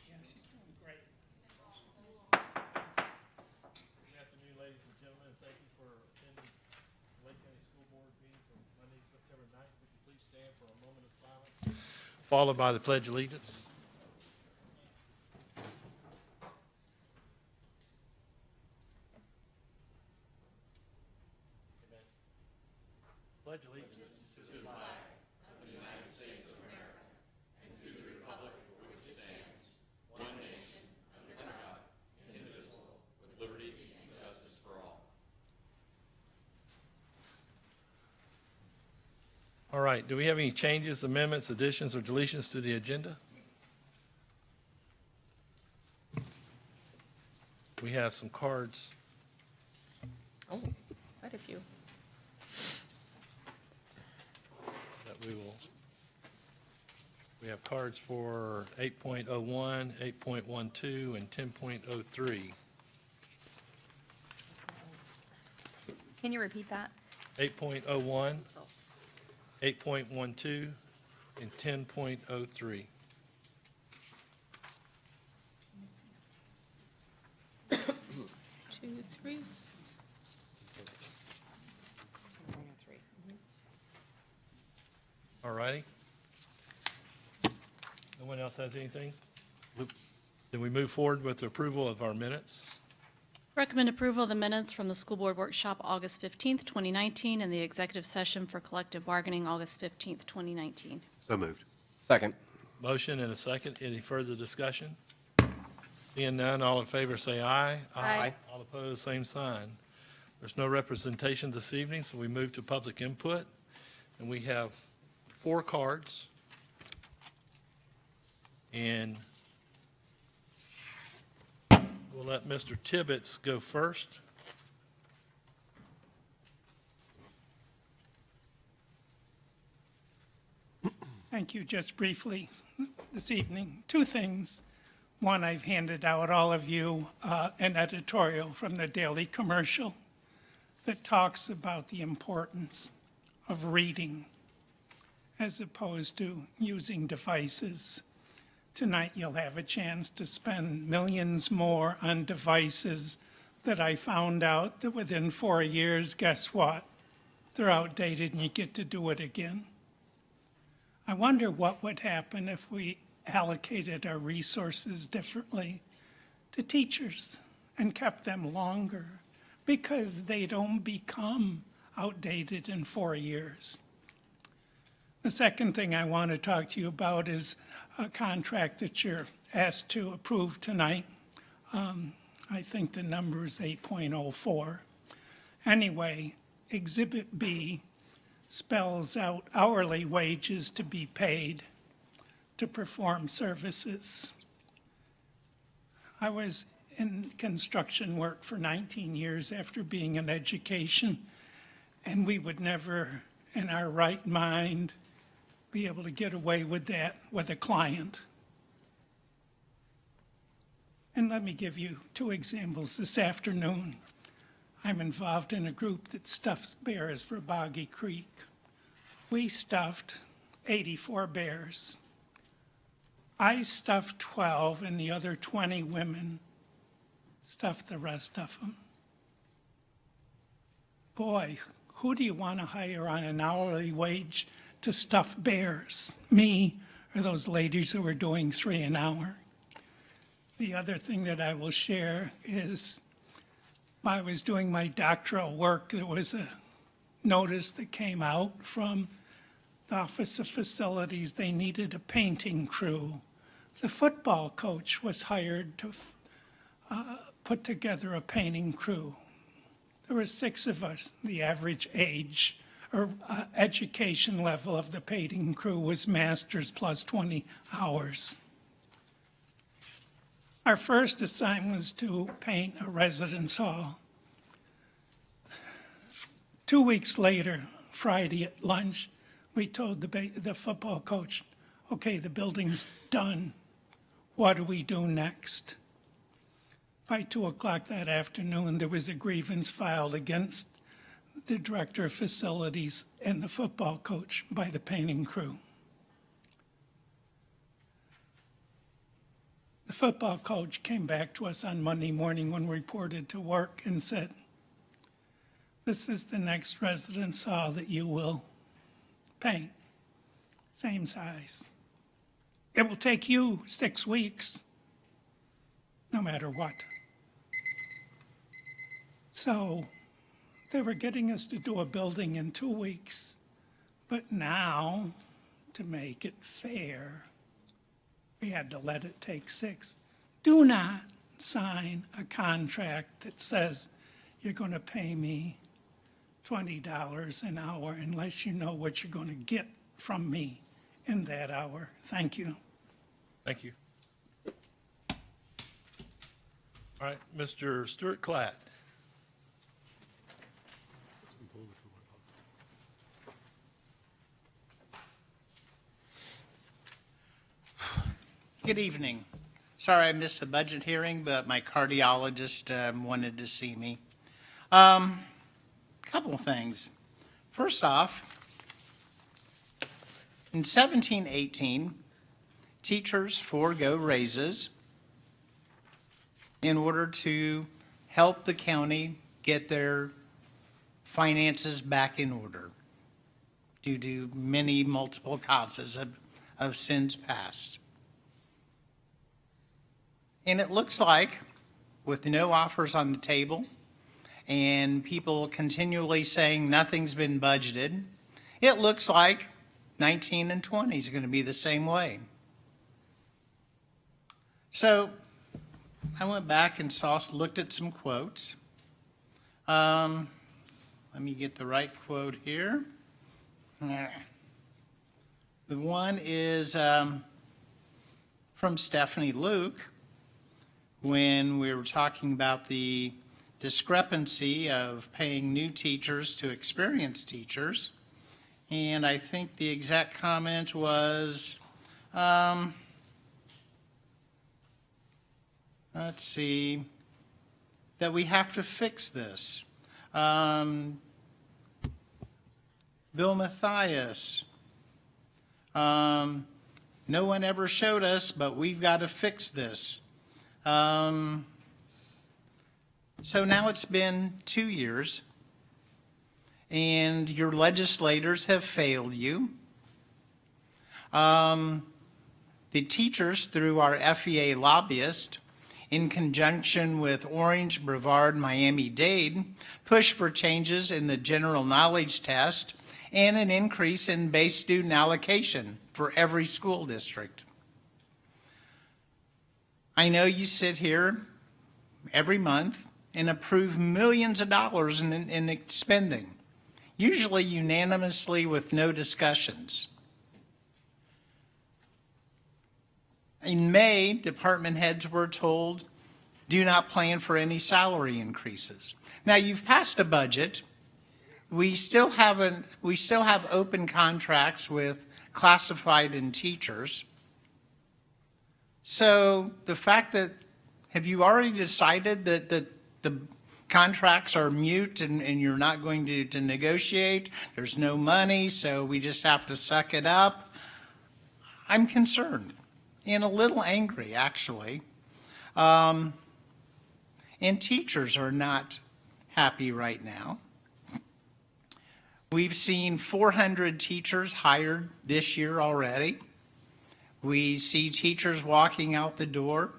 Yeah, she's doing great. Good afternoon, ladies and gentlemen, and thank you for attending the Lake County School Board meeting for Monday, September 9th. Would you please stand for a moment of silence, followed by the Pledge of Allegiance? Amen. Pledge allegiance. All right, do we have any changes, amendments, additions, or deletions to the agenda? We have some cards. Oh, quite a few. That we have cards for 8.01, 8.12, and 10.03. Can you repeat that? 8.01, So, 8.12, and 10.03. two, three. All righty. No one else has anything? Then we move forward with the approval of our minutes. Recommend approval of the minutes from the School Board Workshop August 15th, 2019, and the Executive Session for Collective Bargaining August 15th, 2019. So moved. Second. Motion and a second. Any further discussion? Seeing none, all in favor say aye. Aye. All opposed, same sign. There's no representation this evening, so we move to public input. And we have 4 cards. And we'll let Mr. Tibbetts go first. Thank you. Just briefly this evening, 2 things. One, I've handed out all of you an editorial from the Daily Commercial that talks about the importance of reading as opposed to using devices. Tonight, you'll have a chance to spend millions more on devices that I found out that within 4 years, guess what? They're outdated and you get to do it again. I wonder what would happen if we allocated our resources differently to teachers and kept them longer because they don't become outdated in 4 years. The second thing I want to talk to you about is a contract that you're asked to approve tonight. I think the number is 8.04. Anyway, Exhibit B spells out hourly wages to be paid to perform services. I was in construction work for 19 years after being in education, and we would never, in our right mind, be able to get away with that with a client. And let me give you 2 examples this afternoon. I'm involved in a group that stuffs bears for Boggy Creek. We stuffed 84 bears. I stuffed 12, and the other 20 women stuffed the rest of them. Boy, who do you want to hire on an hourly wage to stuff bears? Me or those ladies who are doing 3 an hour? The other thing that I will share is while I was doing my doctoral work, there was a notice that came out from the Office of Facilities. They needed a painting crew. The football coach was hired to put together a painting crew. There were 6 of us. The average age or education level of the painting crew was master's plus 20 hours. Our first assignment was to paint a residence hall. 2 weeks later, Friday at lunch, we told the football coach, okay, the building's done. What do we do next? By 2 o'clock that afternoon, there was a grievance filed against the director of facilities and the football coach by the painting crew. The The football coach came back to us on Monday morning when we reported to work and said, "This is the next residence hall that you will paint, same size. It will take you 6 weeks, no matter what." So they were getting us to do a building in 2 weeks. But now, to make it fair, we had to let it take 6. Do not sign a contract that says you're going to pay me $20 an hour unless you know what you're going to get from me in that hour. Thank you. Thank you. All right, Mr. Stuart Klatt. Good evening. Sorry I missed the budget hearing, but my cardiologist wanted to see me. Couple things. First off, in 1718, teachers forego raises in order to help the county get their finances back in order due to many multiple causes of sins past. And it looks like, with no offers on the table and people continually saying nothing's been budgeted, it looks like 19 and 20 is going to be the same way. So I went back and looked at some quotes. Let me get the right quote here. The one is from Stephanie Luke, when we were talking about the discrepancy of paying new teachers to experienced teachers. And I think the exact comment was, let's see, that we have to fix this. Bill Mathias, no one ever showed us, but we've got to fix this. So now it's been 2 years, and your legislators have failed you. The teachers, through our FEA lobbyist, in conjunction with Orange, Brevard, Miami-Dade, push for changes in the general knowledge test and an increase in base student allocation for every school district. I know you sit here every month and approve millions of dollars in spending, usually unanimously with no discussions. In May, department heads were told, do not plan for any salary increases. Now, you've passed a budget. We still have open contracts with classified and teachers. So the fact that, have you already decided that the contracts are mute and you're not going to negotiate? There's no money, so we just have to suck it up. I'm concerned and a little angry, actually. And teachers are not happy right now. We've seen 400 teachers hired this year already. We see teachers walking out the door.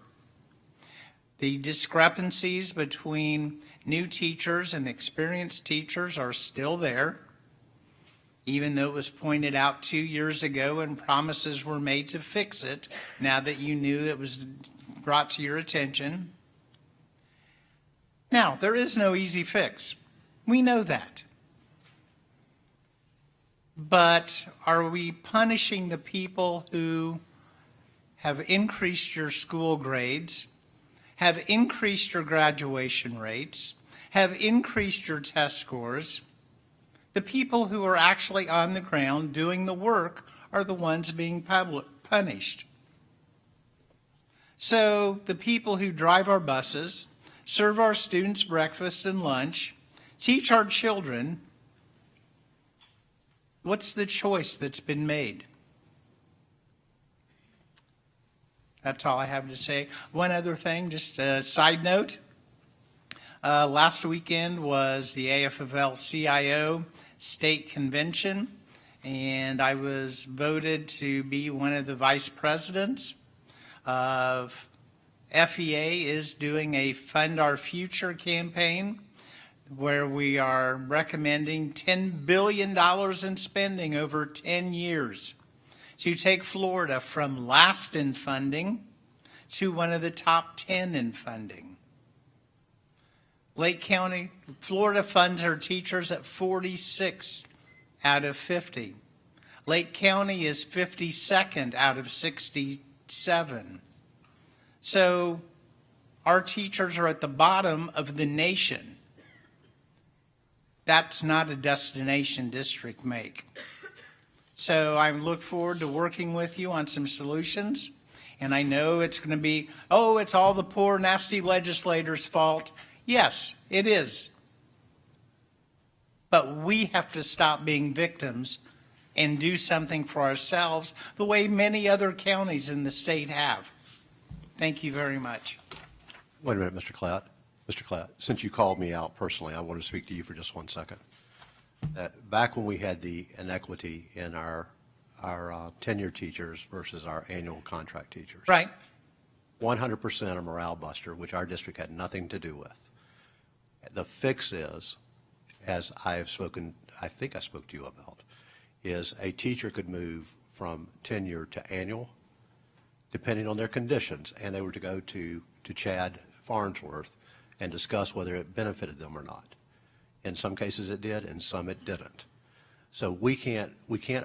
The discrepancies between new teachers and experienced teachers are still there, even though it was pointed out 2 years ago and promises were made to fix it, now that you knew it was brought to your attention. Now, there is no easy fix. We know that. But are we punishing the people who have increased your school grades, have increased your graduation rates, have increased your test scores? The people who are actually on the ground doing the work are the ones being punished. So the people who drive our buses, serve our students breakfast and lunch, teach our children, what's the choice that's been made? That's all I have to say. One other thing, just a side note. Last weekend was the AFL-CIO State Convention, and I was voted to be one of the vice presidents of FEA is doing a Fund Our Future campaign where we are recommending $10 billion in spending over 10 years to take Florida from last in funding to one of the top 10 in funding. Lake County, Florida funds our teachers at 46 out of 50. Lake County is 52nd out of 67. So our teachers are at the bottom of the nation. That's not a destination district make. So I look forward to working with you on some solutions. And I know it's going to be, oh, it's all the poor, nasty legislators' fault. Yes, it is. But we have to stop being victims and do something for ourselves the way many other counties in the state have. Thank you very much. Wait a minute, Mr. Klatt. Mr. Klatt, since you called me out personally, I want to speak to you for just 1 second. Back when we had the inequity in our tenured teachers versus our annual contract teachers. Right. 100% a morale buster, which our district had nothing to do with. The fix is, as I have spoken, I think I spoke to you about, is a teacher could move from tenure to annual, depending on their conditions, and they were to go to Chad Farnsworth and discuss whether it benefited them or not. In some cases it did, in some it didn't. So we can't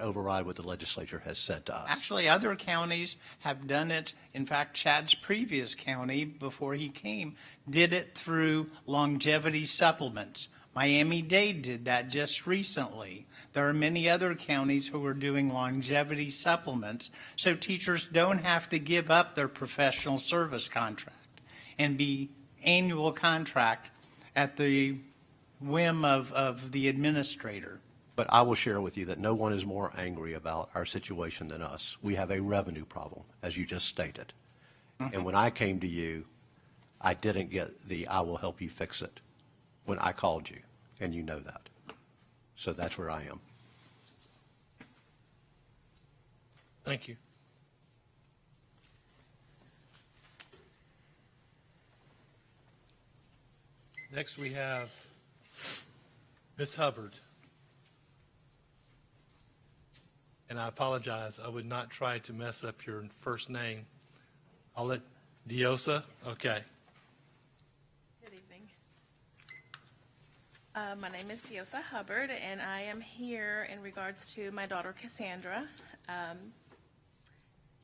override what the legislature has said to us. Actually, other counties have done it. In fact, Chad's previous county, before he came, did it through longevity supplements. Miami-Dade did that just recently. There are many other counties who are doing longevity supplements, so teachers don't have to give up their professional service contract and be annual contract at the whim of the administrator. But I will share with you that no one is more angry about our situation than us. We have a revenue problem, as you just stated. And when I came to you, I didn't get the "I will help you fix it" when I called you, and you know that. So that's where I am. Thank you. Next, we have Ms. Hubbard. And I apologize, I would not try to mess up your first name. I'll let Diosa, okay. Good evening. My name is Diosa Hubbard, and I am here in regards to my daughter Cassandra.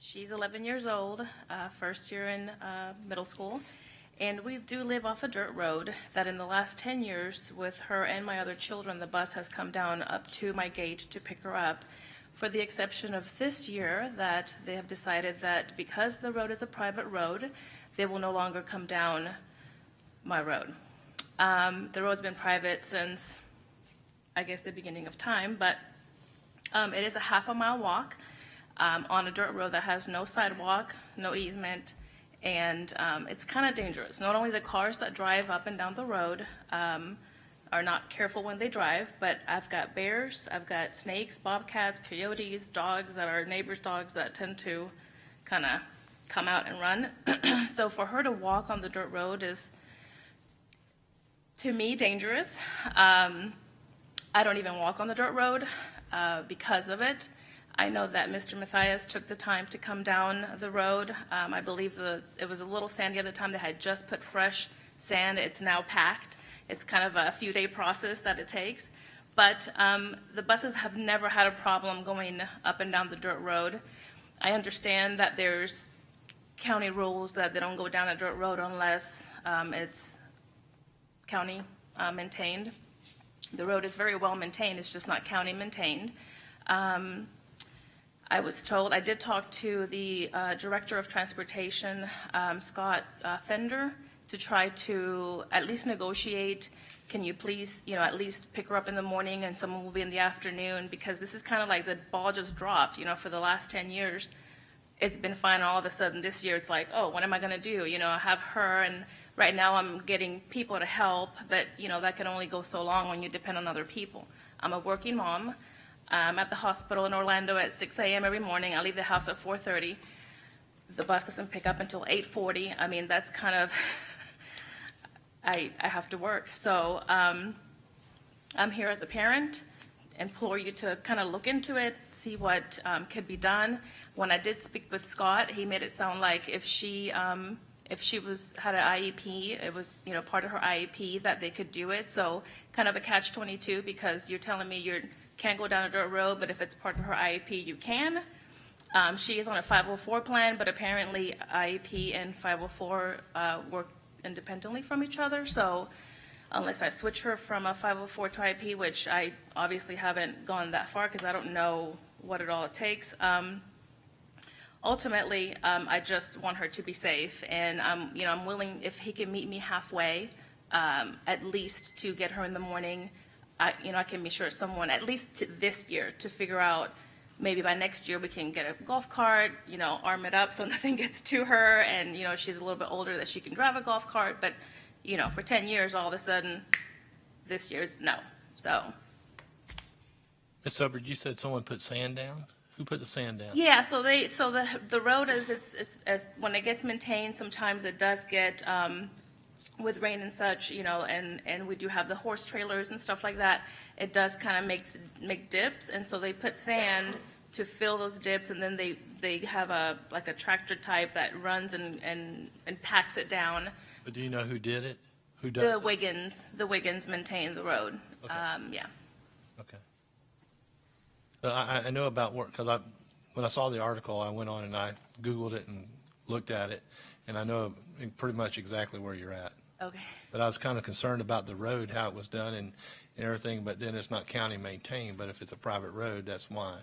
She's 11 years old, first year in middle school, and we do live off a dirt road that in the last 10 years, with her and my other children, the bus has come down up to my gate to pick her up, for the exception of this year that they have decided that because the road is a private road, they will no longer come down my road. The road's been private since, I guess, the beginning of time, but it is a half-a-mile walk on a dirt road that has no sidewalk, no easement, and it's kind of dangerous. Not only the cars that drive up and down the road are not careful when they drive, but I've got bears, I've got snakes, bobcats, coyotes, dogs that are neighbors' dogs that tend to kind of come out and run. So for her to walk on the dirt road is, to me, dangerous. I don't even walk on the dirt road because of it. I know that Mr. Mathias took the time to come down the road. I believe it was a little sandy at the time. They had just put fresh sand. It's now packed. It's kind of a few-day process that it takes. But the buses have never had a problem going up and down the dirt road. I understand that there's county rules that they don't go down a dirt road unless it's county maintained. The road is very well maintained. It's just not county maintained. I was told, I did talk to the Director of Transportation, Scott Fender, to try to at least negotiate, can you please, at least pick her up in the morning and someone will be in the afternoon, because this is kind of like the ball just dropped, for the last 10 years. it's been fine. All of a sudden this year, it's like, oh, what am I gonna do? You know, I have her, and right now I'm getting people to help, but, you know, that can only go so long when you depend on other people. I'm a working mom. I'm at the hospital in Orlando at 6 a.m. every morning. I leave the house at 4:30. The bus doesn't pick up until 8:40. I mean, that's kind of, I have to work. So, I'm here as a parent, implore you to kind of look into it, see what could be done. When I did speak with Scott, he made it sound like if she had an IEP, it was, you know, part of her IEP that they could do it. So kind of a catch-22, because you're telling me you can't go down a dirt road, but if it's part of her IEP, you can. She is on a 504 plan, but apparently IEP and 504 work independently from each other. So unless I switch her from a 504 to IEP, which I obviously haven't gone that far because I don't know what it all takes. Ultimately, I just want her to be safe, and I'm willing, if he can meet me halfway, at least to get her in the morning. I can be sure someone, at least this year, to figure out, maybe by next year we can get a golf cart, arm it up so nothing gets to her, and, she's a little bit older that she can drive a golf cart, but, for 10 years, all of a sudden, this year's no, so. Ms. Hubbard, you said someone put sand down? Who put the sand down? Yeah, so the road is when it gets maintained, sometimes it does get, with rain and such, and we do have the horse trailers and stuff like that. It does kind of make dips, and so they put sand to fill those dips, and then they have a tractor type that runs and packs it down. But do you know who did it? Who does it? The Wiggins maintain the road. Okay. Yeah. Okay. So I know about work, because when I saw the article, I went on and I Googled it and looked at it, and I know pretty much exactly where you're at. Okay. But I was kind of concerned about the road, how it was done and everything, but then it's not county maintained, but if it's a private road, that's why.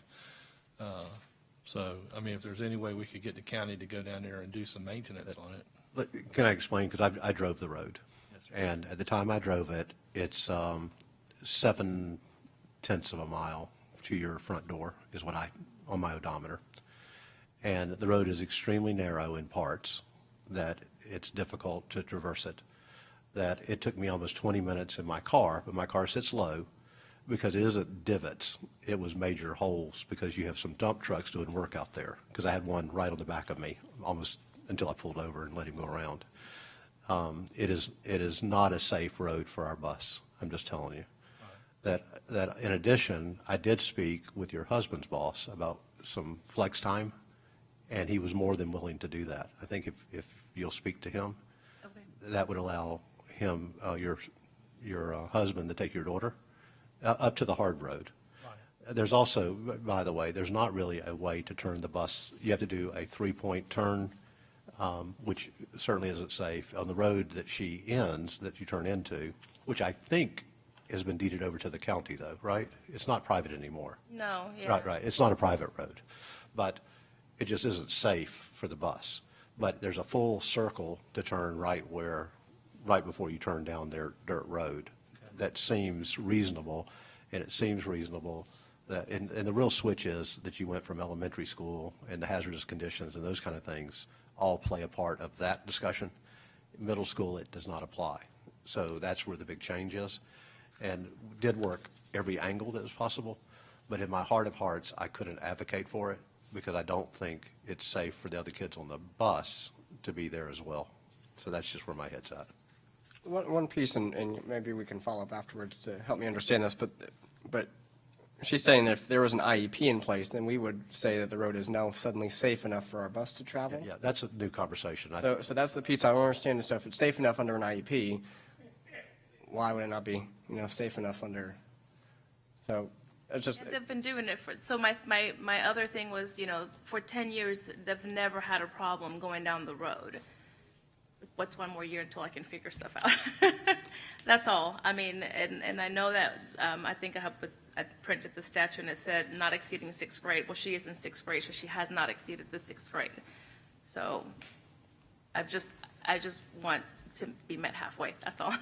So, if there's any way we could get the county to go down there and do some maintenance on it. Can I explain? Because I drove the road. And at the time I drove it, it's 7/10 of a mile to your front door is what on my odometer. And the road is extremely narrow in parts, that it's difficult to traverse it. That it took me almost 20 minutes in my car, but my car sits low because it isn't divots. It was major holes because you have some dump trucks doing work out there. Because I had one right on the back of me almost until I pulled over and let him go around. It is not a safe road for our bus. I'm just telling you. That in addition, I did speak with your husband's boss about some flex time, and he was more than willing to do that. I think if you'll speak to him, Okay. that would allow him, your husband, to take your daughter up to the hard road. Right. There's also, by the way, there's not really a way to turn the bus. You have to do a 3-point turn, which certainly isn't safe. On the road that she ends, that you turn into, which I think has been deeded over to the county, though, right? It's not private anymore. No, yeah. Right. It's not a private road, but it just isn't safe for the bus. But there's a full circle to turn right before you turn down their dirt road. That seems reasonable, and it seems reasonable that, and the real switch is that you went from elementary school and the hazardous conditions and those kind of things all play a part of that discussion. Middle school, it does not apply. So that's where the big change is. And did work every angle that was possible, but in my heart of hearts, I couldn't advocate for it because I don't think it's safe for the other kids on the bus to be there as well. So that's just where my head's at. One piece, and maybe we can follow up afterwards to help me understand this, but she's saying that if there was an IEP in place, then we would say that the road is now suddenly safe enough for our bus to travel? Yeah, that's a new conversation. So that's the piece I don't understand. So if it's safe enough under an IEP, why would it not be, safe enough under? So it's just. They've been doing it so my other thing was, for 10 years, they've never had a problem going down the road. What's one more year until I can figure stuff out? That's all. And I know that, I think I printed the statute and it said not exceeding 6th grade. Well, she is in 6th grade, so she has not exceeded the 6th grade. So I just want to be met halfway, that's all,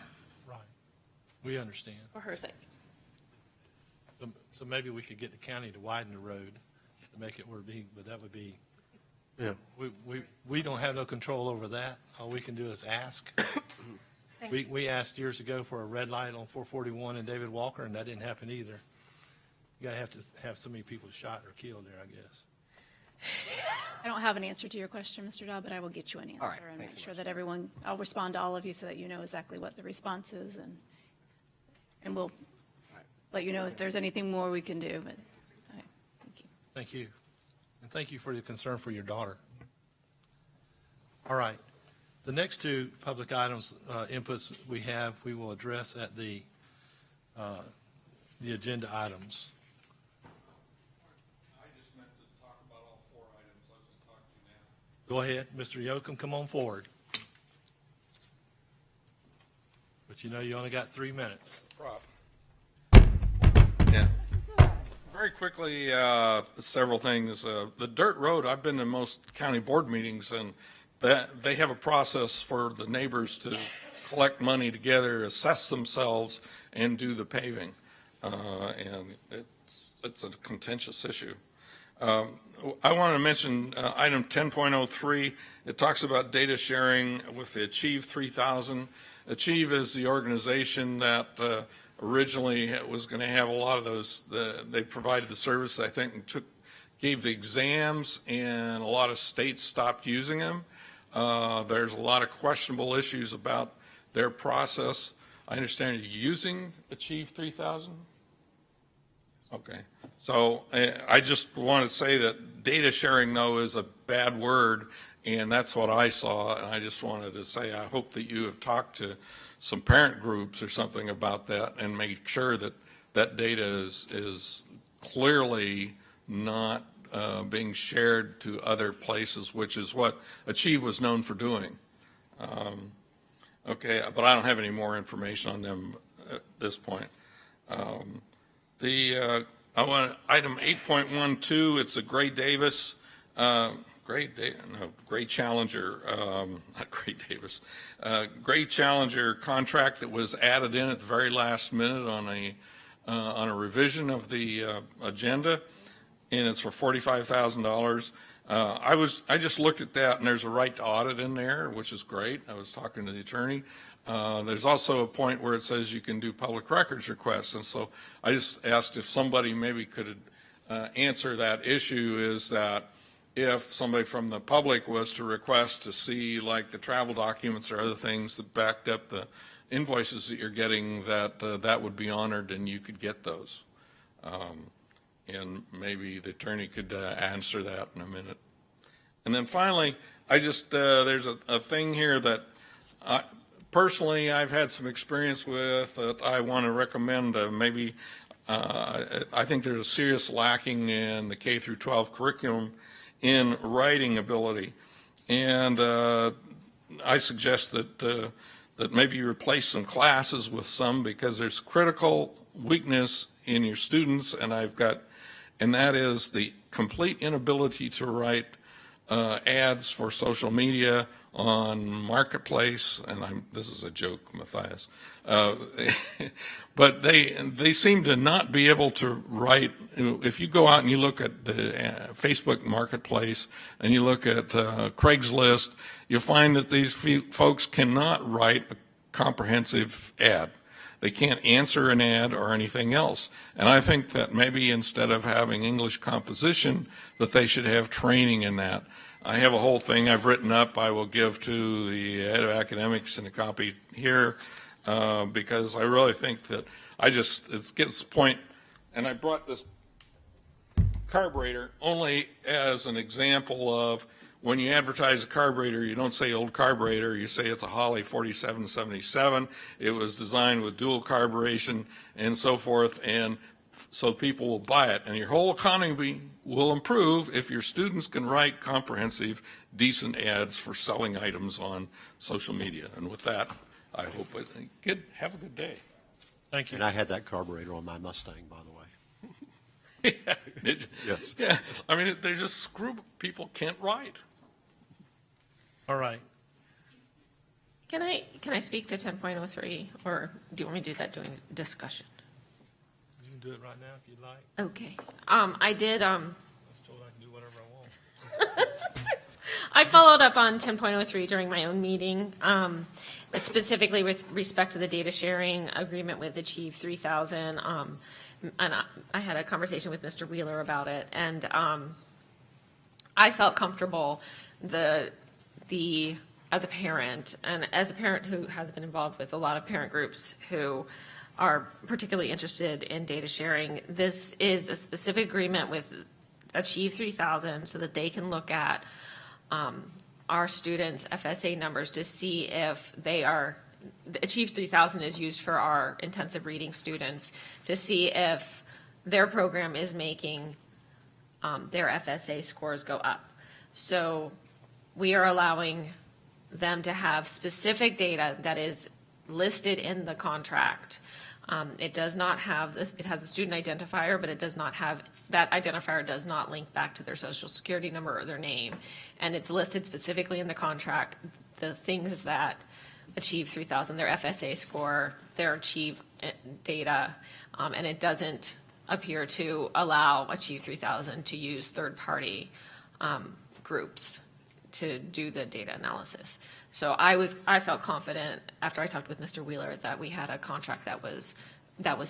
Right. We understand. for her sake. So maybe we could get the county to widen the road to make it but that would be Yeah. We don't have no control over that. All we can do is ask. We asked years ago for a red light on 441 in David Walker, and that didn't happen either. You gotta have to have so many people shot or killed there, I guess. I don't have an answer to your question, Mr. Dodd, but I will get you an All right, answer and thanks make so sure much. that everyone, I'll respond to all of you so that you know exactly what the response is, and we'll let you know if there's anything more we can do, but, okay, thank you. Thank you. And thank you for your concern for your daughter. All right. The next two public items, inputs we will address at the agenda items. I just meant to talk about all 4 items. I was going to talk to you now. Go ahead, Mr. Yocum, come on forward. But you know you only got 3 minutes. Prop. Yeah. Very quickly, several things. The dirt road, I've been to most county board meetings, and they have a process for the neighbors to collect money together, assess themselves, and do the paving. And it's a contentious issue. I want to mention item 10.03. It talks about data sharing with the Achieve 3000. Achieve is the organization that originally was going to have a lot of those. They provided the service, I think, and gave the exams, and a lot of states stopped using them. There's a lot of questionable issues about their process. I understand you're using Achieve 3000? Okay. So I just want to say that data sharing, though, is a bad word, and that's what I saw. And I just wanted to say I hope that you have talked to some parent groups or something about that and make sure that that data is clearly not being shared to other places, which is what Achieve was known for doing. Okay, but I don't have any more information on them at this point. I want item 8.12. It's a Gray Davis, Gray Challenger, not Gray Davis, Gray Challenger contract that was added in at the very last minute on a revision of the agenda, and it's for $45,000. I just looked at that, and there's a right to audit in there, which is great. I was talking to the attorney. There's also a point where it says you can do public records requests, and so I just asked if somebody maybe could answer that issue, is that if somebody from the public was to request to see like the travel documents or other things that backed up the invoices that you're getting, that would be honored and you could get those. And maybe the attorney could answer that in a minute. And then finally, there's a thing here that personally I've had some experience with that I want to recommend. I think there's a serious lacking in the K through 12 curriculum in writing ability. And I suggest that maybe you replace some classes with some, because there's critical weakness in your students, and that is the complete inability to write ads for social media on Marketplace, and this is a joke, Matthias, but they seem to not be able to write. If you go out and you look at the Facebook Marketplace and you look at Craigslist, you'll find that these folks cannot write a comprehensive ad. They can't answer an ad or anything else. And I think that maybe instead of having English composition, that they should have training in that. I have a whole thing I've written up I will give to the head of academics and a copy here, because I really think that it gets to the point, and I brought this carburetor only as an example of when you advertise a carburetor, you don't say old carburetor, you say it's a Holley 4777. It was designed with dual carburation and so forth, and so people will buy it. And your whole economy will improve if your students can write comprehensive, decent ads for selling items on social media. And with that, I hope have a good day. Thank you. And I had that carburetor on my Mustang, by the way. Yes. Yeah, I mean, they're just screw people can't write. All right. Can I speak to 10.03, or do you want me to do that during discussion? You can do it right now if you'd like. Okay. I did, I was told I can do whatever I want. I followed up on 10.03 during my own meeting, specifically with respect to the data sharing agreement with Achieve 3000. And I had a conversation with Mr. Wheeler about it, and I felt comfortable as a parent, and as a parent who has been involved with a lot of parent groups who are particularly interested in data sharing, this is a specific agreement with Achieve 3000 so that they can look at our students' FSA numbers to see if they are, Achieve 3000 is used for our intensive reading students to see if their program is making their FSA scores go up. So we are allowing them to have specific data that is listed in the contract. It does not have this, it has a student identifier, but it does not have, that identifier does not link back to their social security number or their name. And it's listed specifically in the contract, the things that Achieve 3000, their FSA score, their Achieve data, and it doesn't appear to allow Achieve 3000 to use third-party groups to do the data analysis. So I felt confident after I talked with Mr. Wheeler that we had a contract that was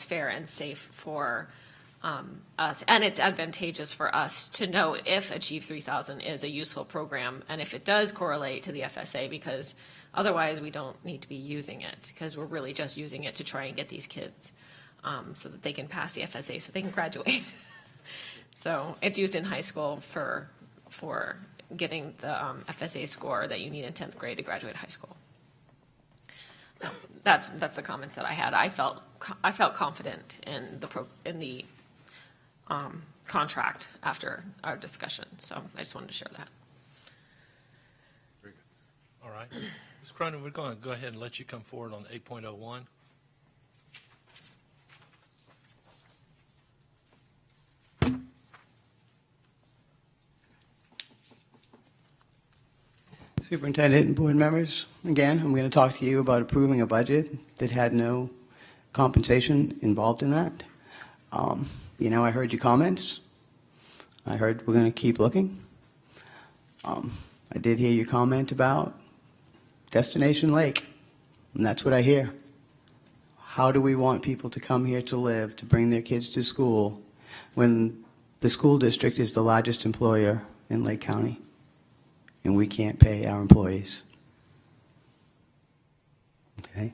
fair and safe for us, and it's advantageous for us to know if Achieve 3000 is a useful program and if it does correlate to the FSA, because otherwise we don't need to be using it, because we're really just using it to try and get these kids so that they can pass the FSA so they can graduate. So it's used in high school for getting the FSA score that you need in 10th grade to graduate high school. So that's the comments that I had. I felt confident in the contract after our discussion. So I just wanted to share that. Very good. All right. Ms. Cronin, we're going to go ahead and let you come forward on 8.01. Superintendent and board members, again, I'm going to talk to you about approving a budget that had no compensation involved in that. I heard your comments. I heard we're going to keep looking. I did hear your comment about Destination Lake, and that's what I hear. How do we want people to come here to live, to bring their kids to school, when the school district is the largest employer in Lake County? And we can't pay our employees. Okay?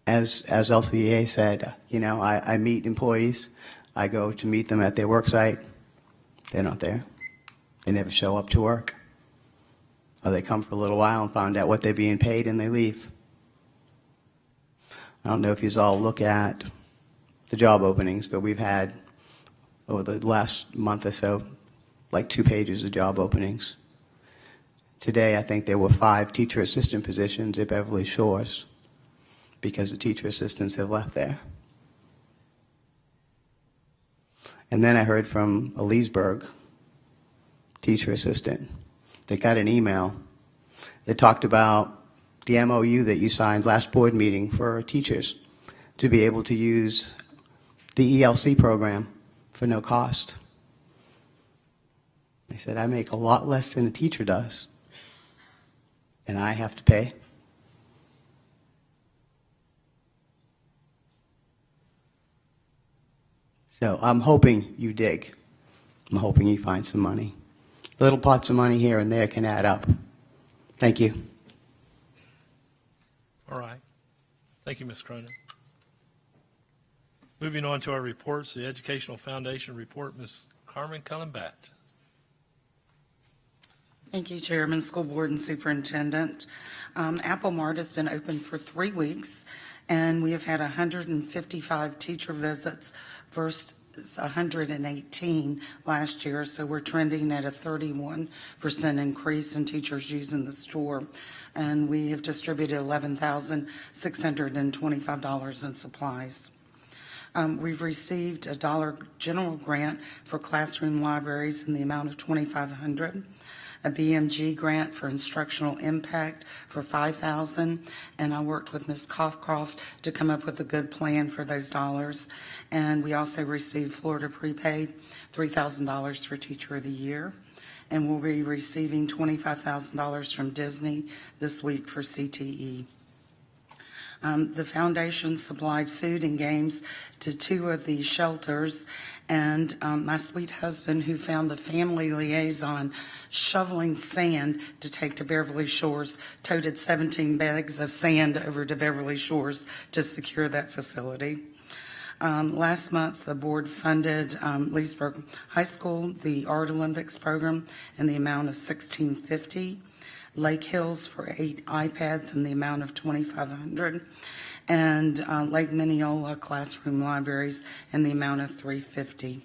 As LCEA said, I meet employees. I go to meet them at their work site. They're not there. They never show up to work. Or they come for a little while and find out what they're being paid and they leave. I don't know if you all look at the job openings, but we've had, over the last month or so, like 2 pages of job openings. Today, I think there were 5 teacher assistant positions at Beverly Shores because the teacher assistants have left there. And then I heard from a Leesburg teacher assistant. They got an email that talked about the MOU that you signed last board meeting for teachers to be able to use the ELC program for no cost. They said, I make a lot less than a teacher does, and I have to pay. So I'm hoping you dig. I'm hoping you find some money. Little pots of money here and there can add up. Thank you. All right. Thank you, Ms. Cronin. Moving on to our reports, the Educational Foundation report, Ms. Carmen Cullen-Batt. Thank you, Chairman, School Board, and Superintendent. Apple Mart has been open for 3 weeks, and we have had 155 teacher visits versus 118 last year, so we're trending at a 31% increase in teachers using the store. And we have distributed $11,625 in supplies. We've received a dollar general grant for classroom libraries in the amount of $2,500. A BMG grant for instructional impact for $5,000, and I worked with Ms. Coffcroft to come up with a good plan for those dollars. And we also received Florida Prepaid, $3,000 for Teacher of the Year. and will be receiving $25,000 from Disney this week for CTE. The foundation supplied food and games to 2 of the shelters, and my sweet husband, who found the family liaison shoveling sand to take to Beverly Shores, toted 17 bags of sand over to Beverly Shores to secure that facility. Last month, the board funded Leesburg High School, the Art Olympics program, in the amount of $1,650. Lake Hills for 8 iPads in the amount of $2,500, and Lake Mineola classroom libraries in the amount of $350.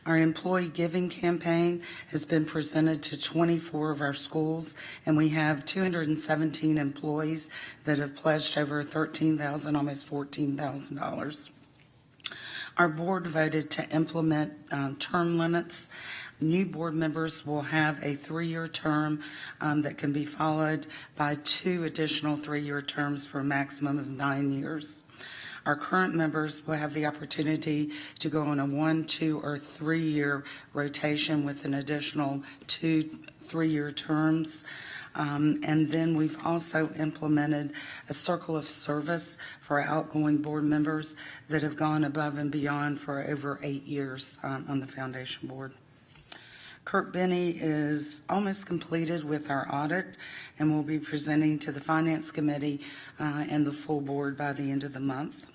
Our employee giving campaign has been presented to 24 of our schools, and we have 217 employees that have pledged over $13,000, almost $14,000. Our board voted to implement term limits. New board members will have a 3-year term that can be followed by 2 additional 3-year terms for a maximum of 9 years. Our current members will have the opportunity to go on a 1, 2, or 3-year rotation with an additional 2 3-year terms. And then we've also implemented a circle of service for our outgoing board members that have gone above and beyond for over 8 years on the foundation board. Kurt Benny is almost completed with our audit and will be presenting to the Finance Committee and the full board by the end of the month.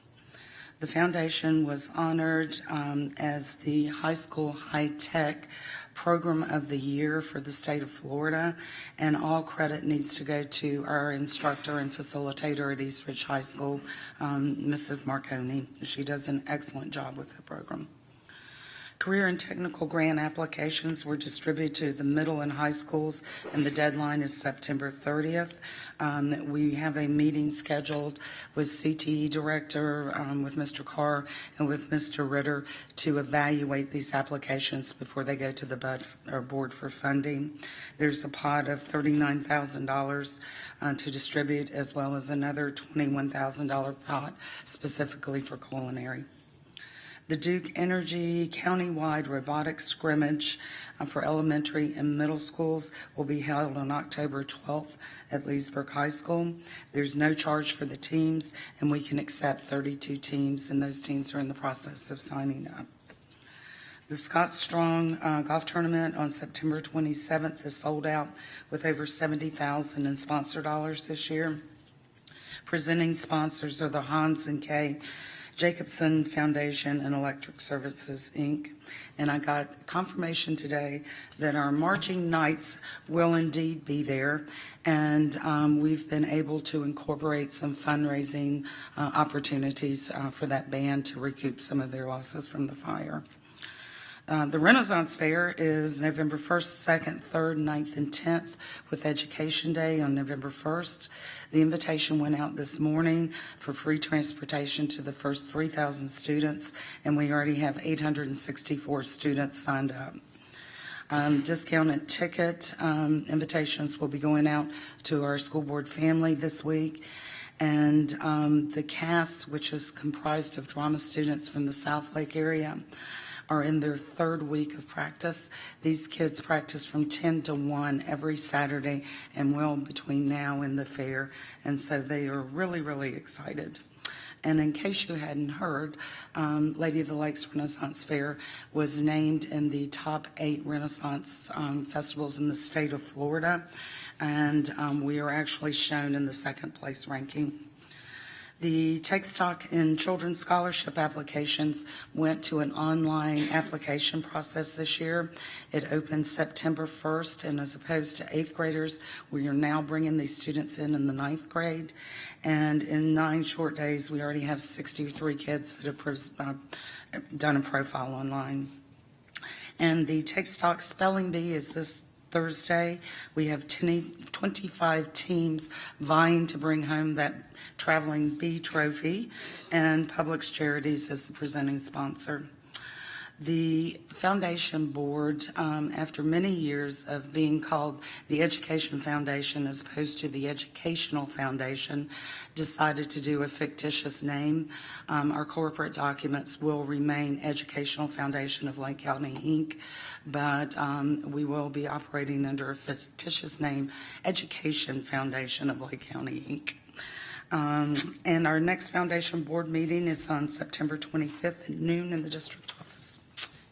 The foundation was honored as the High School High Tech Program of the Year for the state of Florida, and all credit needs to go to our instructor and facilitator at East Ridge High School, Mrs. Marconi. She does an excellent job with the program. Career and technical grant applications were distributed to the middle and high schools, and the deadline is September 30th. We have a meeting scheduled with CTE Director, with Mr. Carr and with Mr. Ritter to evaluate these applications before they go to the board for funding. There's a pot of $39,000 to distribute, as well as another $21,000 pot specifically for culinary. The Duke Energy Countywide Robotics Scrimmage for elementary and middle schools will be held on October 12th at Leesburg High School. There's no charge for the teams, and we can accept 32 teams, and those teams are in the process of signing up. The Scott Strong Golf Tournament on September 27th is sold out with over $70,000 in sponsor dollars this year. Presenting sponsors are the Hans and Kay Jacobson Foundation and Electric Services, Inc. And I got confirmation today that our marching knights will indeed be there. And we've been able to incorporate some fundraising opportunities for that band to recoup some of their losses from the fire. The Renaissance Fair is November 1st, 2nd, 3rd, 9th, and 10th, with Education Day on November 1st. The invitation went out this morning for free transportation to the first 3,000 students, and we already have 864 students signed up. Discounted ticket invitations will be going out to our school board family this week. And the cast, which is comprised of drama students from the South Lake area, are in their 3rd week of practice. These kids practice from 10 to 1 every Saturday and will between now and the fair. And so they are really, really excited. And in case you hadn't heard, Lady of the Lakes Renaissance Fair was named in the top 8 Renaissance festivals in the state of Florida. And we are actually shown in the 2nd place ranking. The Take Stock in Children's Scholarship applications went to an online application process this year. It opened September 1st, and as opposed to 8th graders, we are now bringing these students in the 9th grade. And in 9 short days, we already have 63 kids that have done a profile online. And the Take Stock Spelling Bee is this Thursday. We have 25 teams vying to bring home that traveling bee trophy, and Publix Charities is the presenting sponsor. The foundation board, after many years of being called the Education Foundation as opposed to the Educational Foundation, decided to do a fictitious name. Our corporate documents will remain Educational Foundation of Lake County, Inc., but we will be operating under a fictitious name, Education Foundation of Lake County, Inc. And our next foundation board meeting is on September 25th at noon in the district office.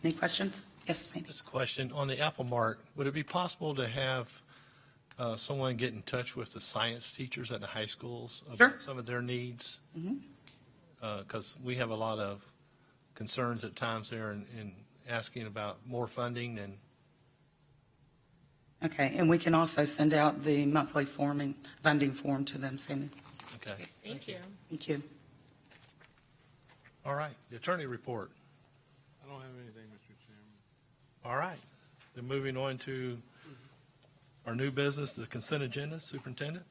Any questions? Yes, Sandy. Just a question, on the Apple Mart, would it be possible to have someone get in touch with the science teachers at the high schools Sure. about some of their needs? Because we have a lot of concerns at times there in asking about more funding and Okay, and we can also send out the monthly funding form to them, Sandy. okay. Thank you. Thank you. All right, the attorney report. I don't have anything, Mr. Chairman. All right, then moving on to our new business, the consent agenda, Superintendent.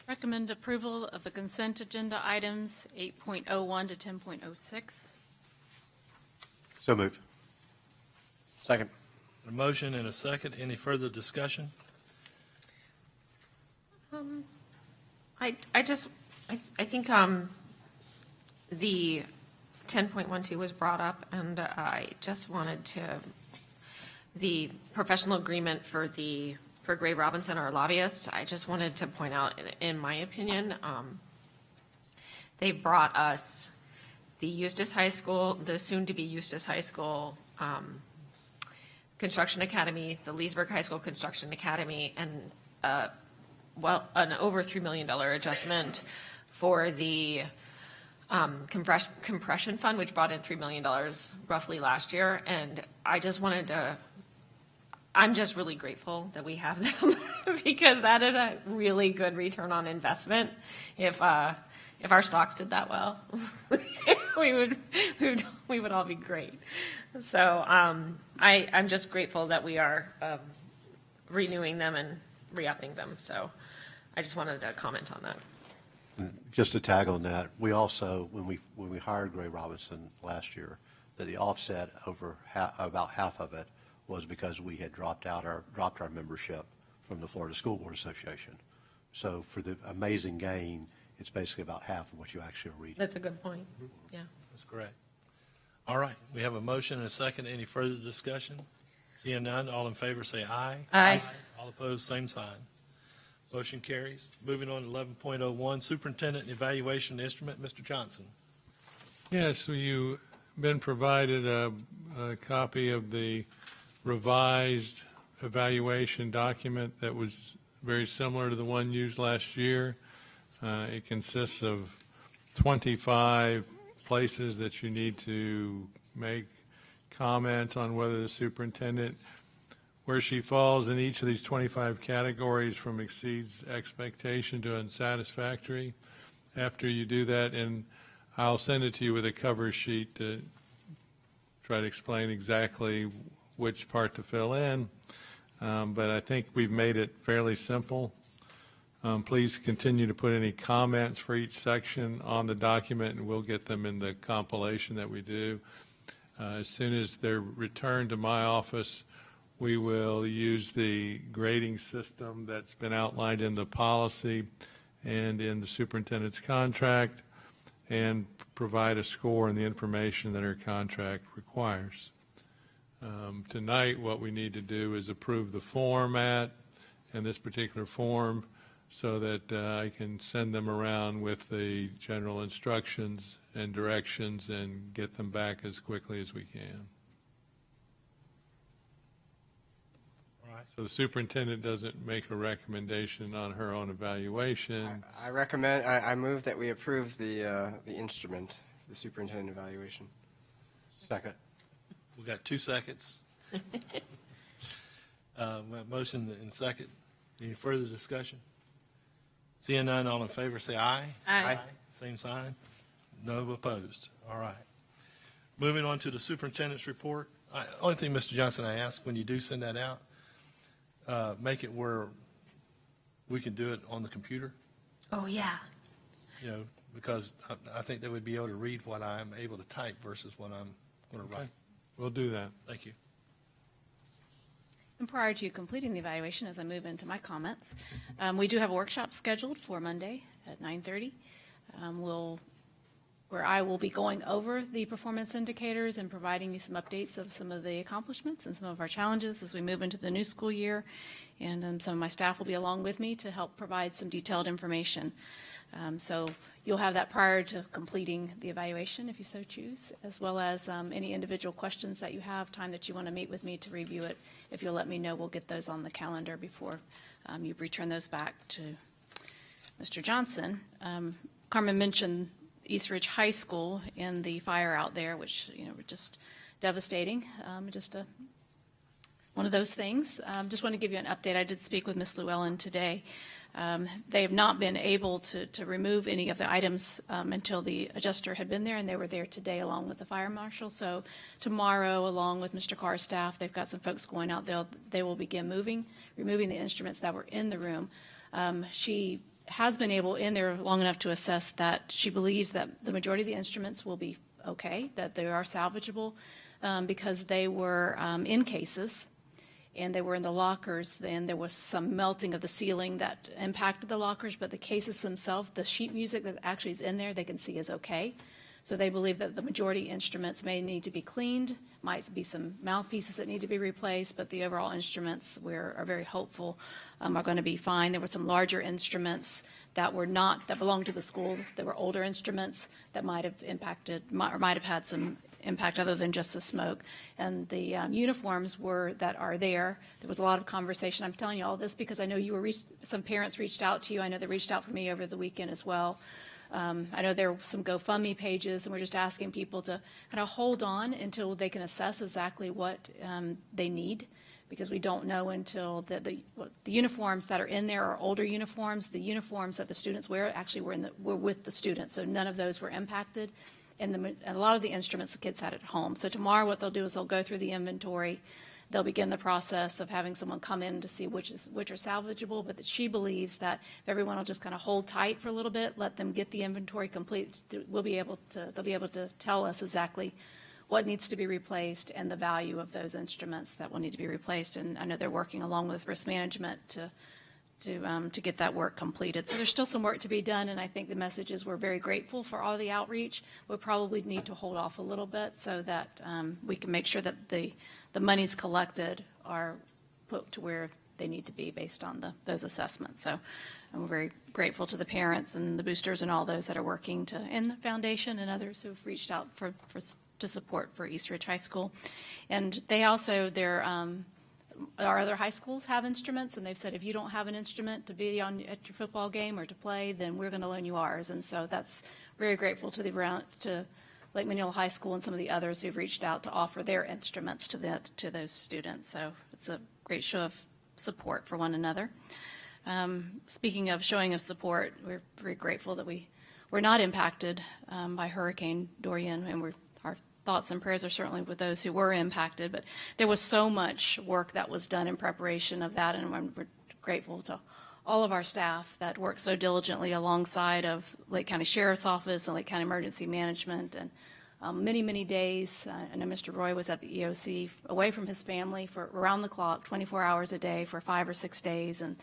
Recommend approval of the consent agenda items 8.01 to 10.06. So moved. Second. A motion and a second. Any further discussion? I think the 10.12 was brought up, and I just wanted to, the professional agreement for Gray Robinson, our lobbyist, I just wanted to point out, in my opinion, they brought us the Eustis High School, the soon-to-be Eustis High School Construction Academy, the Leesburg High School Construction Academy, and an over $3 million adjustment for the compression fund, which brought in $3 million roughly last year. And I just wanted to, I'm just really grateful that we have them because that is a really good return on investment. If our stocks did that well, we would all be great. So I'm just grateful that we are renewing them and re-upping them. So I just wanted to comment on that. Just to tag on that, we also, when we hired Gray Robinson last year, that the offset over about half of it was because we had dropped our membership from the Florida School Board Association. So for the amazing gain, it's basically about half of what you actually are reading. That's a good point. Yeah. That's correct. All right, we have a motion and a second. Any further discussion? Seeing none, all in favor say aye. Aye. All opposed, same sign. Motion carries. Moving on to 11.01, Superintendent Evaluation Instrument, Mr. Johnson. Yes, so you've been provided a copy of the revised evaluation document that was very similar to the one used last year. It consists of 25 places that you need to make comment on whether the superintendent, where she falls in each of these 25 categories from exceeds expectation to unsatisfactory. After you do that, and I'll send it to you with a cover sheet to try to explain exactly which part to fill in. But I think we've made it fairly simple. Please continue to put any comments for each section on the document, and we'll get them in the compilation that we do. As soon as they're returned to my office, we will use the grading system that's been outlined in the policy and in the superintendent's contract, and provide a score and the information that her contract requires. Tonight, what we need to do is approve the format and this particular form so that I can send them around with the general instructions and directions and get them back as quickly as we can. All right. So the superintendent doesn't make a recommendation on her own evaluation. I move that we approve the instrument, the superintendent evaluation. Second. We got 2 seconds. Motion and second. Any further discussion? Seeing none, all in favor say aye. Aye. Same sign. No opposed. All right. Moving on to the superintendent's report. Only thing, Mr. Johnson, I ask when you do send that out, make it where we can do it on the computer, Oh, yeah. because I think they would be able to read what I'm able to type versus what I'm going to write. We'll do that. Thank you. And prior to completing the evaluation, as I move into my comments, we do have a workshop scheduled for Monday at 9:30. Where I will be going over the performance indicators and providing you some updates of some of the accomplishments and some of our challenges as we move into the new school year. And some of my staff will be along with me to help provide some detailed information. So you'll have that prior to completing the evaluation, if you so choose, as well as any individual questions that you have, time that you want to meet with me to review it. If you'll let me know, we'll get those on the calendar before you return those back to Mr. Johnson. Carmen mentioned East Ridge High School and the fire out there, which, were just devastating. One of those things. Just want to give you an update. I did speak with Ms. Llewellyn today. They have not been able to remove any of the items until the adjuster had been there, and they were there today along with the fire marshal. So tomorrow, along with Mr. Carr's staff, they've got some folks going out there. They will begin removing the instruments that were in the room. She has been able in there long enough to assess that she believes that the majority of the instruments will be okay, that they are salvageable because they were in cases and they were in the lockers. Then there was some melting of the ceiling that impacted the lockers, but the cases themselves, the sheet music that actually is in there, they can see is okay. So they believe that the majority instruments may need to be cleaned, might be some mouthpieces that need to be replaced, but the overall instruments are very hopeful are going to be fine. There were some larger instruments that belonged to the school. There were older instruments that might have might have had some impact other than just the smoke. And the uniforms that are there. There was a lot of conversation. I'm telling you all this because I know some parents reached out to you. I know they reached out for me over the weekend as well. I know there were some GoFundMe pages, and we're just asking people to kind of hold on until they can assess exactly what they need, because we don't know until the uniforms that are in there are older uniforms. The uniforms that the students wear actually were with the students, so none of those were impacted. And a lot of the instruments the kids had at home. So tomorrow what they'll do is they'll go through the inventory. They'll begin the process of having someone come in to see which are salvageable, but that she believes that if everyone will just kind of hold tight for a little bit, let them get the inventory complete, they'll be able to tell us exactly what needs to be replaced and the value of those instruments that will need to be replaced. And I know they're working along with risk management to get that work completed. So there's still some work to be done, and I think the message is we're very grateful for all the outreach. We'll probably need to hold off a little bit so that we can make sure that the monies collected are put to where they need to be based on those assessments. So we're very grateful to the parents and the boosters and all those that are working and the foundation and others who've reached out to support for East Ridge High School. And they also, our other high schools have instruments, and they've said if you don't have an instrument to be at your football game or to play, then we're going to loan you ours. And so that's very grateful to Lake Minneola High School and some of the others who've reached out to offer their instruments to those students. So it's a great show of support for one another. Speaking of showing of support, we're very grateful that we're not impacted by Hurricane Dorian, and our thoughts and prayers are certainly with those who were impacted. But there was so much work that was done in preparation of that, and we're grateful to all of our staff that worked so diligently alongside of Lake County Sheriff's Office and Lake County Emergency Management, and many, many days. I know Mr. Roy was at the EOC away from his family for around the clock, 24 hours a day for 5 or 6 days. And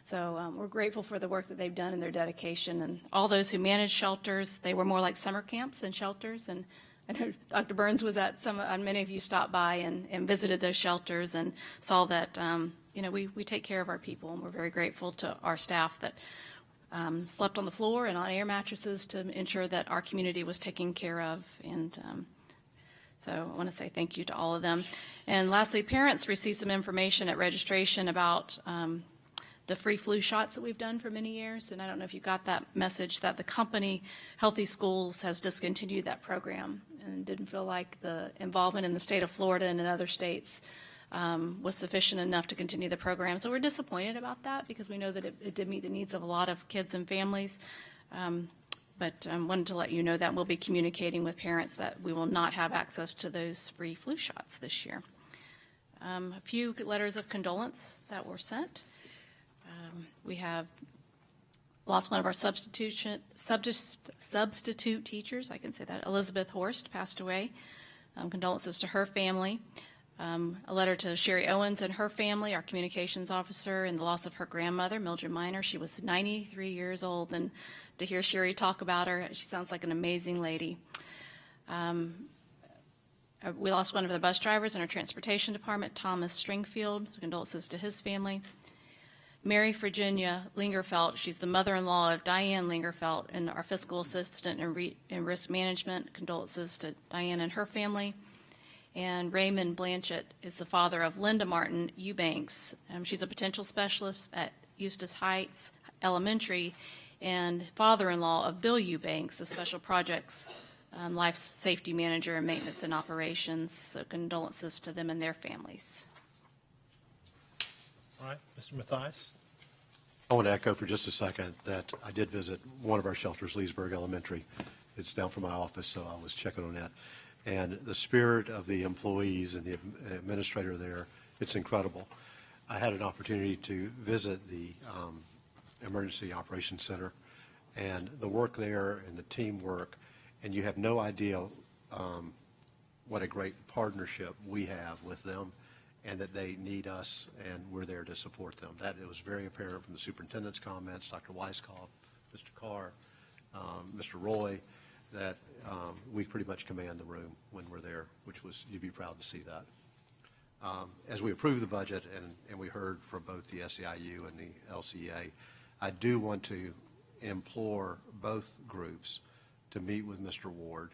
so we're grateful for the work that they've done and their dedication. And all those who manage shelters, they were more like summer camps than shelters. And I know Dr. Burns was at many of you stopped by and visited those shelters and saw that, we take care of our people, and we're very grateful to our staff that slept on the floor and on air mattresses to ensure that our community was taken care of. And so I want to say thank you to all of them. And lastly, parents received some information at registration about the free flu shots that we've done for many years. And I don't know if you got that message that the company, Healthy Schools, has discontinued that program and didn't feel like the involvement in the state of Florida and in other states was sufficient enough to continue the program. So we're disappointed about that because we know that it did meet the needs of a lot of kids and families. But I wanted to let you know that we'll be communicating with parents that we will not have access to those free flu shots this year. A few letters of condolence that were sent. We have lost one of our substitute teachers. I can say that. Elizabeth Horst passed away Condolences to her family. A letter to Sherry Owens and her family, our communications officer, and the loss of her grandmother, Mildred Miner. She was 93 years old, and to hear Sherry talk about her, she sounds like an amazing lady. We lost one of the bus drivers in our transportation department, Thomas Stringfield. Condolences to his family. Mary Virginia Lingerfelt, she's the mother-in-law of Diane Lingerfelt and our fiscal assistant in risk management. Condolences to Diane and her family. And Raymond Blanchett is the father of Linda Martin Eubanks. She's a potential specialist at Eustis Heights Elementary and father-in-law of Bill Eubanks, a special projects life safety manager and maintenance and operations. So condolences to them and their families. All right, Mr. Mathias? I want to echo for just a second that I did visit one of our shelters, Leesburg Elementary. It's down from my office, so I was checking on that. And the spirit of the employees and the administrator there, it's incredible. I had an opportunity to visit the Emergency Operations Center, and the work there and the teamwork, and you have no idea what a great partnership we have with them, and that they need us, and we're there to support them. That it was very apparent from the superintendent's comments, Dr. Weiskopf, Mr. Carr, Mr. Roy, that we pretty much command the room when we're there, which was, you'd be proud to see that. As we approve the budget, and we heard from both the SEIU and the LCEA, I do want to implore both groups to meet with Mr. Ward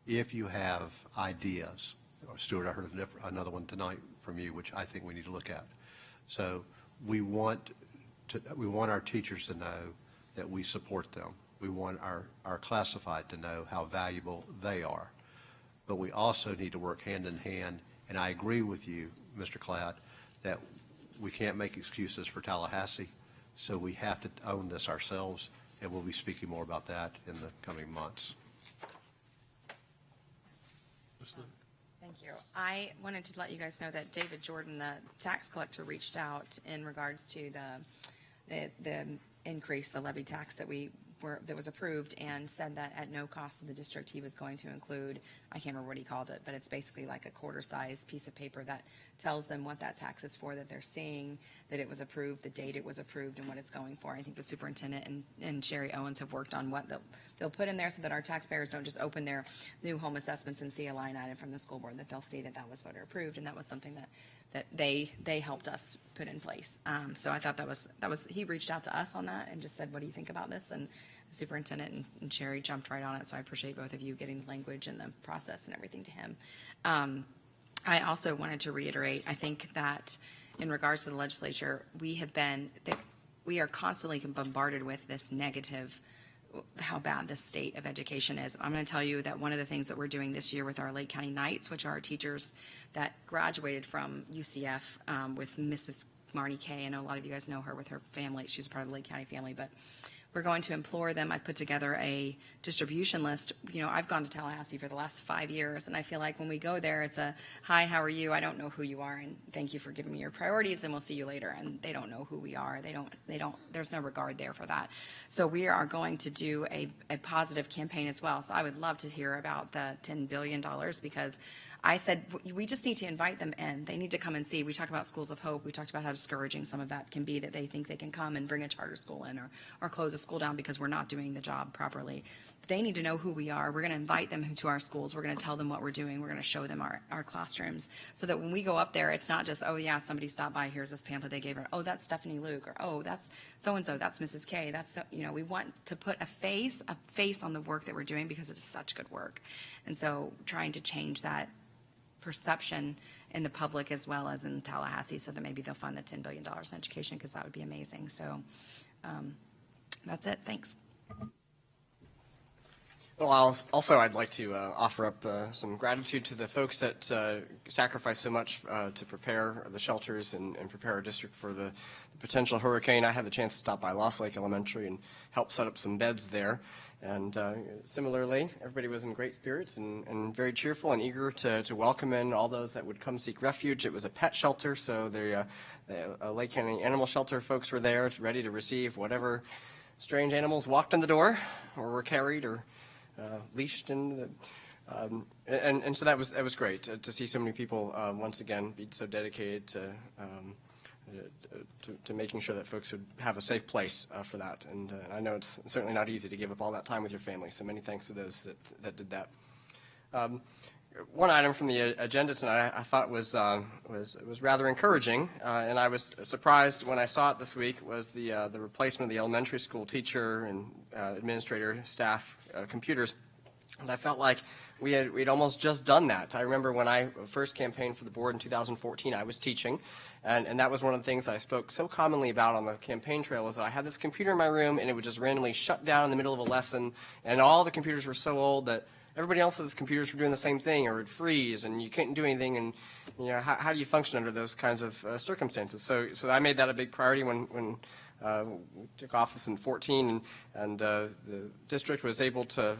if you have ideas. Stuart, I heard another one tonight from you, which I think we need to look at. So we want our teachers to know that we support them. We want our classified to know how valuable they are. But we also need to work hand in hand, and I agree with you, Mr. Klatt, that we can't make excuses for Tallahassee, so we have to own this ourselves, and we'll be speaking more about that in the coming months. Thank you. I wanted to let you guys know that David Jordan, the tax collector, reached out in regards to the increase, the levy tax that was approved, and said that at no cost to the district he was going to include, I can't remember what he called it, but it's basically like a quarter-size piece of paper that tells them what that tax is for, that they're seeing, that it was approved, the date it was approved, and what it's going for. I think the superintendent and Sherry Owens have worked on what they'll put in there so that our taxpayers don't just open their new home assessments and see a line item from the school board, that they'll see that that was voter approved, and that was something that they helped us put in place. So I thought that was he reached out to us on that and just said, what do you think about this? And the superintendent and Sherry jumped right on it. So I appreciate both of you getting the language and the process and everything to him. I also wanted to reiterate, I think that in regards to the legislature, we are constantly bombarded with this negative, how bad the state of education is. I'm going to tell you that one of the things that we're doing this year with our Lake County Knights, which are our teachers that graduated from UCF with Mrs. Marnie Kay. I know a lot of you guys know her with her family. She's part of the Lake County family, but we're going to implore them. I put together a distribution list. You know, I've gone to Tallahassee for the last 5 years, and I feel like when we go there, it's a, hi, how are you? I don't know who you are, and thank you for giving me your priorities, and we'll see you later. And they don't know who we are. There's no regard there for that. So we are going to do a positive campaign as well. So I would love to hear about the $10 billion, because I said, we just need to invite them in. They need to come and see. We talk about schools of hope. We talked about how discouraging some of that can be, that they think they can come and bring a charter school in or close a school down because we're not doing the job properly. They need to know who we are. We're going to invite them to our schools. We're going to tell them what we're doing. We're going to show them our classrooms so that when we go up there, it's not just, oh, yeah, somebody stopped by. Here's this pamphlet they gave her. Oh, that's Stephanie Luke. Or, oh, that's so-and-so. That's Mrs. K. That's, we want to put a face on the work that we're doing because it is such good work. And so trying to change that perception in the public as well as in Tallahassee, so that maybe they'll fund the $10 billion in education, because that would be amazing. So that's it. Thanks. Well, I'd like to offer up some gratitude to the folks that sacrificed so much to prepare the shelters and prepare our district for the potential hurricane. I had the chance to stop by Lost Lake Elementary and help set up some beds there. And similarly, everybody was in great spirits and very cheerful and eager to welcome in all those that would come seek refuge. It was a pet shelter, so the Lake County Animal Shelter folks were there, ready to receive whatever strange animals walked in the door or were carried or leashed in And so that was great to see so many people once again be so dedicated to making sure that folks would have a safe place for that. And I know it's certainly not easy to give up all that time with your family, so many thanks to those that did that. One item from the agenda tonight I thought was rather encouraging, and I was surprised when I saw it this week, was the replacement of the elementary school teacher and administrator staff computers. And I felt like we'd almost just done that. I remember when I first campaigned for the board in 2014, I was teaching, and that was one of the things I spoke so commonly about on the campaign trail, is that I had this computer in my room and it would just randomly shut down in the middle of a lesson, and all the computers were so old that everybody else's computers were doing the same thing, or it'd freeze and you couldn't do anything, and how do you function under those kinds of circumstances? So I made that a big priority when we took office in 2014, and the district was able to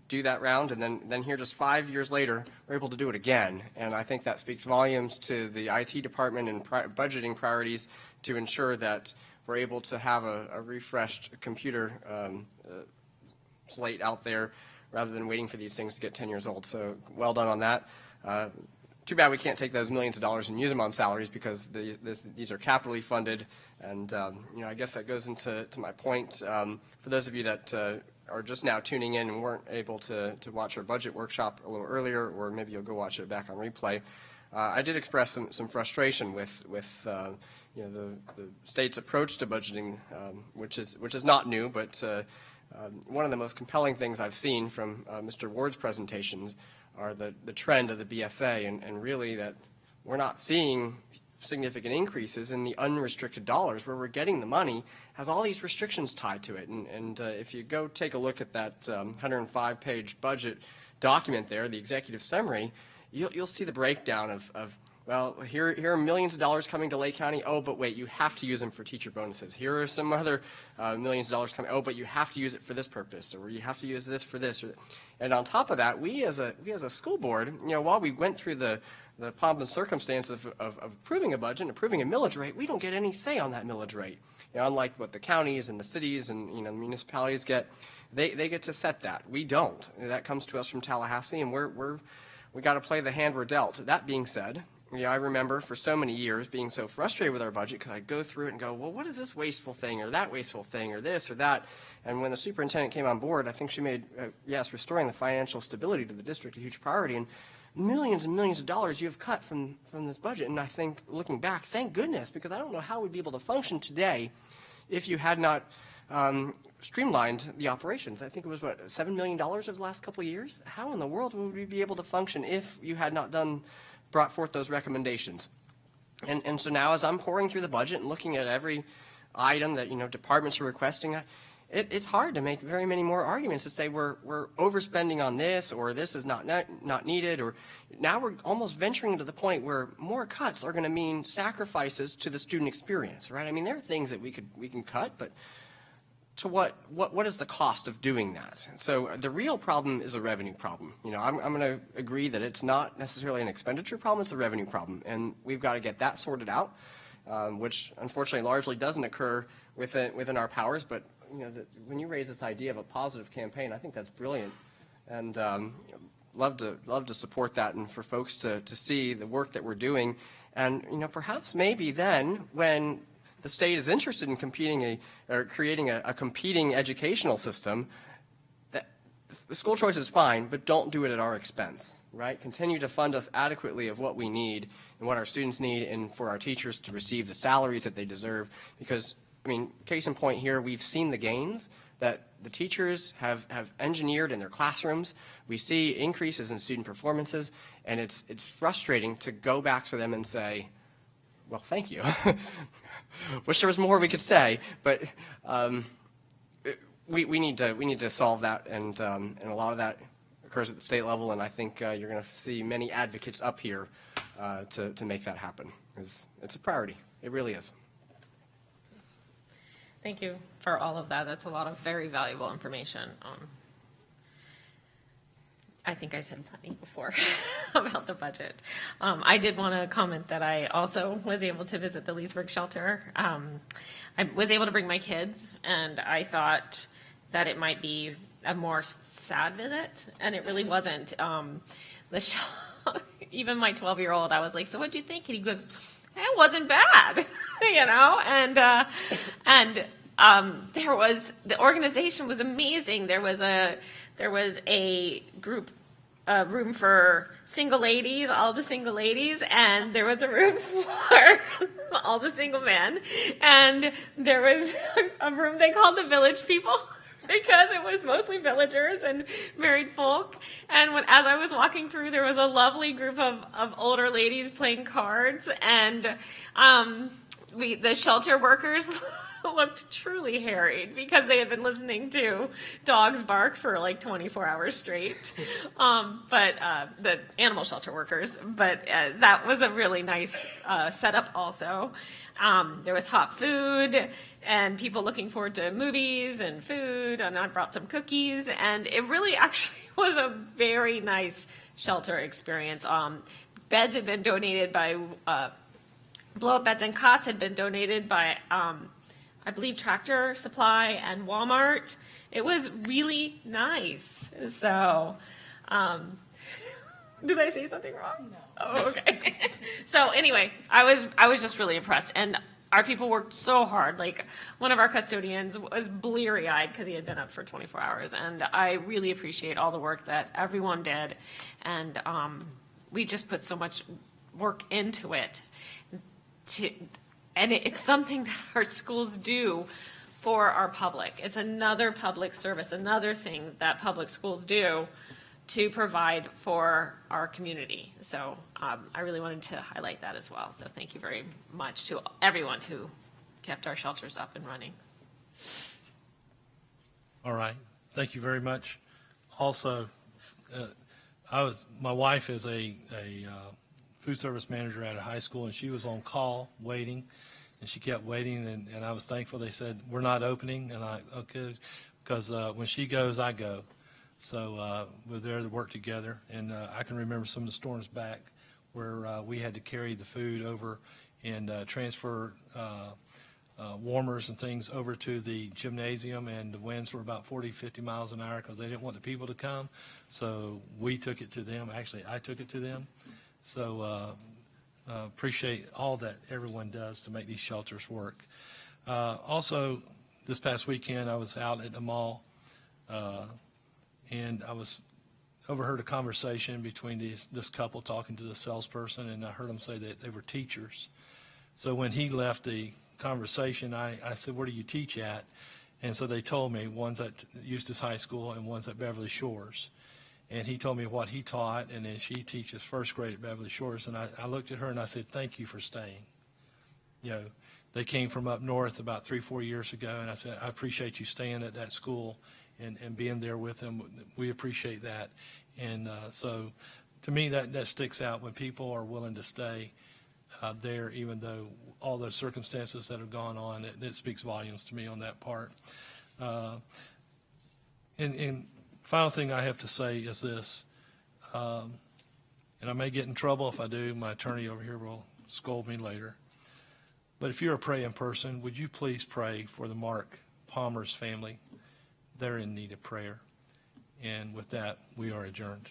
do that round, and then here just 5 years later, we're able to do it again. And I think that speaks volumes to the IT department and budgeting priorities to ensure that we're able to have a refreshed computer slate out there rather than waiting for these things to get 10 years old. So well done on that. Too bad we can't take those millions of dollars and use them on salaries, because these are capitally funded. And I guess that goes into my point. For those of you that are just now tuning in and weren't able to watch our budget workshop a little earlier, or maybe you'll go watch it back on replay, I did express some frustration with the state's approach to budgeting, which is not new, but one of the most compelling things I've seen from Mr. Ward's presentations are the trend of the BSA, and really that we're not seeing significant increases in the unrestricted dollars. Where we're getting the money has all these restrictions tied to it. And if you go take a look at that 105-page budget document there, the executive summary, you'll see the breakdown of well, here are millions of dollars coming to Lake County. Oh, but wait, you have to use them for teacher bonuses. Here are some other millions of dollars coming. Oh, but you have to use it for this purpose, or you have to use this for this. And on top of that, we as a school board, while we went through the pomp and circumstance of approving a budget and approving a millage rate, we don't get any say on that millage rate. Unlike what the counties and the cities and the municipalities get, they get to set that. We don't. That comes to us from Tallahassee, and we got to play the hand we're dealt. That being said, I remember for so many years being so frustrated with our budget, because I'd go through it and go, well, what is this wasteful thing, or that wasteful thing, or this or that? And when the superintendent came on board, I think she made, yes, restoring the financial stability to the district a huge priority, and millions and millions of dollars you have cut from this budget. And I think, looking back, thank goodness, because I don't know how we'd be able to function today if you had not streamlined the operations. I think it was, $7 million over the last couple of years? How in the world would we be able to function if you had not brought forth those recommendations? And so now, as I'm pouring through the budget and looking at every item that departments are requesting, it's hard to make very many more arguments to say we're overspending on this, or this is not needed, or now we're almost venturing to the point where more cuts are going to mean sacrifices to the student experience, right? I mean, there are things that we can cut, but to what is the cost of doing that? So the real problem is a revenue problem. I'm going to agree that it's not necessarily an expenditure problem, it's a revenue problem, and we've got to get that sorted out, which unfortunately largely doesn't occur within our powers. But when you raise this idea of a positive campaign, I think that's brilliant, and love to support that, and for folks to see the work that we're doing, and perhaps maybe then when the state is interested in creating a competing educational system, that the school choice is fine, but don't do it at our expense, right? Continue to fund us adequately of what we need and what our students need, and for our teachers to receive the salaries that they deserve. Because, case in point here, we've seen the gains that the teachers have engineered in their classrooms. We see increases in student performances, and it's frustrating to go back to them and say, well, thank you. Wish there was more we could say, but we need to solve that, and a lot of that occurs at the state level, and I think you're going to see many advocates up here to make that happen. It's a priority. It really is. Thank you for all of that. That's a lot of very valuable information. I think I said plenty before about the budget. I did want to comment that I also was able to visit the Leesburg shelter. I was able to bring my kids, and I thought that it might be a more sad visit, and it really wasn't. Even my 12-year-old, I was like, so what'd you think? And he goes, it wasn't bad, you know? And the organization was amazing. There was a group, a room for single ladies, all the single ladies, and there was a room for all the single men. And there was a room they called the village people, because it was mostly villagers and married folk. And as I was walking through, there was a lovely group of older ladies playing cards, and the shelter workers looked truly harried because they had been listening to dogs bark for like 24 hours straight. But the animal shelter workers, but that was a really nice setup also. There was hot food and people looking forward to movies and food, and I brought some cookies, and it really actually was a very nice shelter experience. Beds had been donated by, blow-up beds and cots had been donated by, I believe, Tractor Supply and Walmart. It was really nice. So, did I say something wrong? No. Oh, okay. So anyway, I was just really impressed, and our people worked so hard. Like, one of our custodians was bleary-eyed because he had been up for 24 hours, and I really appreciate all the work that everyone did, and we just put so much work into it. And it's something that our schools do for our public. It's another public service, another thing that public schools do to provide for our community. So I really wanted to highlight that as well. So thank you very much to everyone who kept our shelters up and running. All right. Thank you very much. Also, my wife is a food service manager at a high school, and she was on call waiting, and she kept waiting, and I was thankful. They said, we're not opening, and okay, because when she goes, I go. So we're there to work together, and I can remember some of the storms back where we had to carry the food over and transfer warmers and things over to the gymnasium, and the winds were about 40, 50 miles an hour because they didn't want the people to come. So we took it to them. Actually, I took it to them. So appreciate all that everyone does to make these shelters work. Also, this past weekend, I was out at the mall, and I overheard a conversation between this couple talking to the salesperson, and I heard them say that they were teachers. So when he left the conversation, I said, where do you teach at? And so they told me, one's at Eustis High School and one's at Beverly Shores. And he told me what he taught, and then she teaches first grade at Beverly Shores. And I looked at her and I said, thank you for staying. You know, they came from up north about 3-4 years ago, and I said, I appreciate you staying at that school and being there with them. We appreciate that. And so to me, that sticks out when people are willing to stay there, even though all those circumstances that have gone on, it speaks volumes to me on that part. And final thing I have to say is this, and I may get in trouble if I do. My attorney over here will scold me later. But if you're a praying person, would you please pray for the Mark Palmer's family? They're in need of prayer. And with that, we are adjourned.